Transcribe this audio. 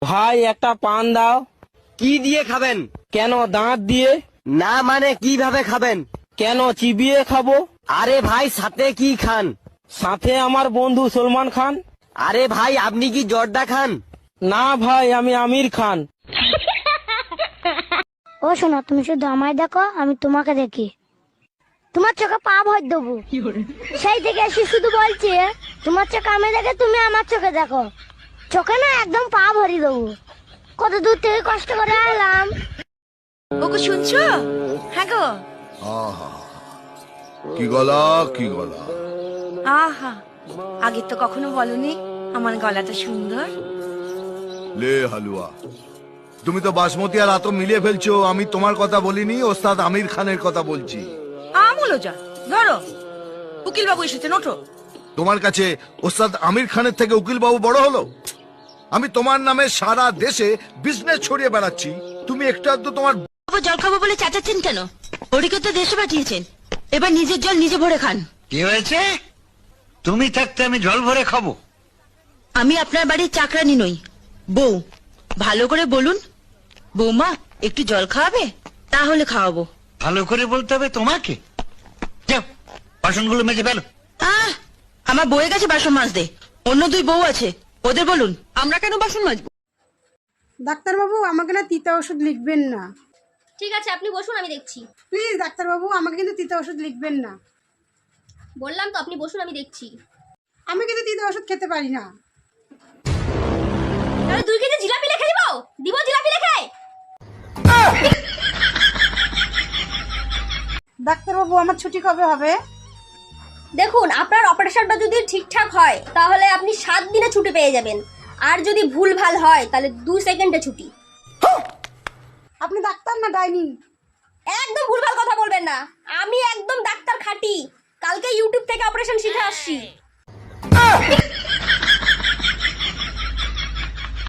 ভাই একটা পান দাও। কি দিয়ে খাবেন? কেন, দাঁত দিয়ে? না মানে কিভাবে খাবেন? কেন, চিবিয়ে খাবো। আরে ভাই সাথে কি খান? সাথে আমার বন্ধু সলমান খান। আরে ভাই আপনি কি জর্দা খান? না ভাই, আমি আমির খান। ও শোনো, তুমি শুধু আমায় দেখো, আমি তোমাকে দেখি। তোমার চোখে পা ভর দেবো। সেই থেকে এসে শুধু বলছি, তোমার চোখে আমি দেখে তুমি আমার চোখে দেখো। চোখে না একদম পা ভরি দেবো। কত দূর থেকে কষ্ট করে এলাম। ওগো শুনছো? হ্যাঁ গো। আহা কি গলা কি গলা। আহা, আগে তো কখনো বলনি আমার গলাটা সুন্দর। লে হালুয়া, তুমি তো বাসমতি আর আতো মিলিয়ে ফেলছো। আমি তোমার কথা বলিনি, ওস্তাদ আমির খানের কথা বলছি। আমলো যা ধরো, উকিল বাবু এসেছেন, ওঠো। তোমার কাছে ওস্তাদ আমির খানের থেকে উকিল বাবু বড় হলো? আমি তোমার নামে সারা দেশে বিজনেস ছড়িয়ে বেড়াচ্ছি, তুমি একটু আধটু তোমার জল খাবো বলে চাচাচ্ছেন কেন? ওদিকে তো দেশে পাঠিয়েছেন, এবার নিজের জল নিজে ভরে খান। কি হয়েছে? তুমি থাকতে আমি জল ভরে খাবো? আমি আপনার বাড়ির চাকরানি নই, বউ। ভালো করে বলুন, বৌমা একটু জল খাওয়াবে? তাহলে খাওয়াবো। ভালো করে বলতে হবে তোমাকে। যাও বাসনগুলো মেজে ফেলো। আমার বউয়ের কাছে বাসন মাজতে, অন্য দুই বউ আছে, ওদের বলুন। আমরা কেন বাসন মাজবো? ডাক্তারবাবু, আমাকে না তিতা ওষুধ লিখবেন না ঠিক আছে, আপনি বসুন, আমি দেখছি। প্লিজ। ডাক্তারবাবু, আমাকে কিন্তু তিতা ওষুধ লিখবেন না। বললাম তো আপনি বসুন, আমি দেখছি। আমি কিন্তু তিতা ওষুধ খেতে পারি না। তাহলে 2 কেজি জিলাপি লিখে দিব? দিব জিলাপি লিখে? ডাক্তারবাবু, আমার ছুটি কবে হবে? দেখুন, আপনার অপারেশনটা যদি ঠিকঠাক হয় তাহলে আপনি 7 দিনে ছুটি পেয়ে যাবেন, আর যদি ভুলভাল হয় তাহলে 2 সেকেন্ডে ছুটি। আপনি ডাক্তার না ডাইনি? একদম ভুলভাল কথা বলবেন না, আমি একদম ডাক্তার খাঁটি। কালকে ইউটিউব থেকে অপারেশন শিখে আসছি।